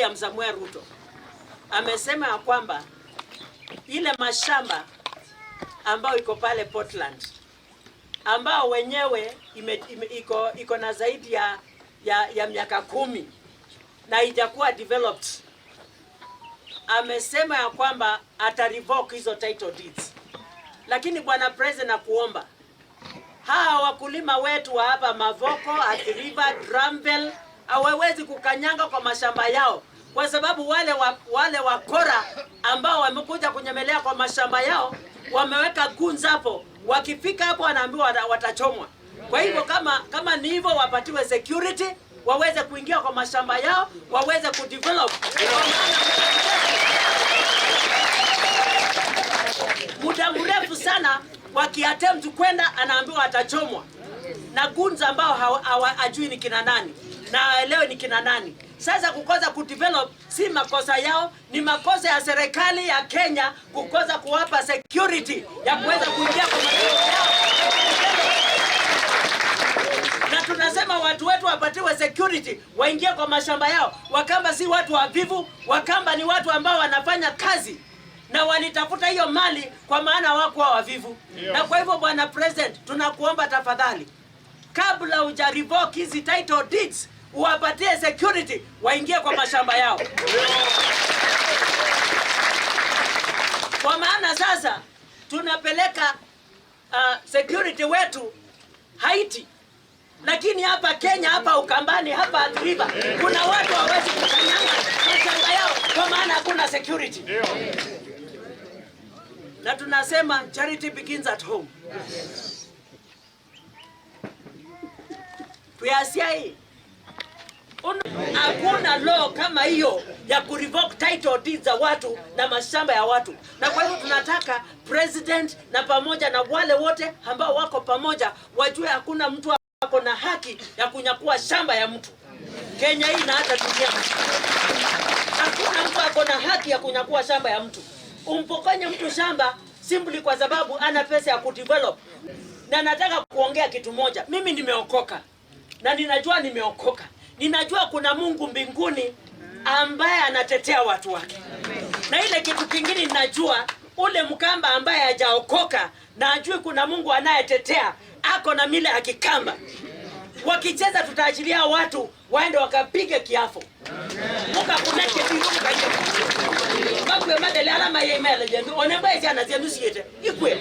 William Samuel Ruto amesema ya kwamba ile mashamba ambao iko pale Portland ambao wenyewe iko na zaidi ya miaka 10 na haijakuwa developed, amesema ya kwamba ata revoke hizo title deeds. Lakini bwana president, nakuomba hawa wakulima wetu wa hapa Mavoko, Athi River, Granville hawawezi kukanyanga kwa mashamba yao, kwa sababu wale wakora ambao wamekuja kunyemelea kwa mashamba yao wameweka guns hapo. Wakifika hapo wanaambiwa watachomwa. Kwa hivyo kama ni hivyo, wapatiwe security, waweze kuingia kwa mashamba yao, waweze kudevelop. Muda mrefu sana wakiattempt kwenda, anaambiwa atachomwa na guns ambao hawajui ni kina nani na aelewe ni kina nani. Sasa kukosa kudevelop si makosa yao, ni makosa ya serikali ya Kenya kukosa kuwapa security ya kuweza kuingia kwa mashamba yao. Na tunasema watu wetu wapatiwe security, waingie kwa mashamba yao. Wakamba si watu wavivu, Wakamba ni watu ambao wanafanya kazi na walitafuta hiyo mali, kwa maana wako wavivu. Na kwa hivyo bwana president, tunakuomba tafadhali, kabla huja revoke hizi title deeds, uwapatie security, waingie kwa mashamba yao. Kwa maana sasa tunapeleka security wetu Haiti, lakini hapa Kenya, hapa Ukambani, hapa Athi River, kuna watu hawezi kukanyanga mashamba yao kwa maana hakuna security. Na tunasema charity begins at home. Tuyasiai hakuna law kama hiyo ya kurevoke title deeds za watu na mashamba ya watu. Na kwa hivyo tunataka president na pamoja na wale wote ambao wako pamoja wajue hakuna mtu wako na haki ya kunyakua shamba ya mtu. Kenya hii na hata dunia, hakuna mtu wako na haki ya kunyakua shamba ya mtu. Umpokonye mtu shamba simply kwa sababu ana pesa ya kudevelop. Na nataka kuongea kitu moja. Mimi nimeokoka na ninajua nimeokoka. Ninajua kuna Mungu mbinguni ambaye anatetea watu wake. Na ile kitu kingine ninajua, ule Mkamba ambaye hajaokoka na ajue kuna Mungu anayetetea, ako na mila ya Kikamba. Wakicheza tutaachilia watu waende wakapige kiafu. Muka kuneke tirumu kaje. Bakwe madele alama ya imele jendu. Onemba ezi anazia nusiete. Ikwe.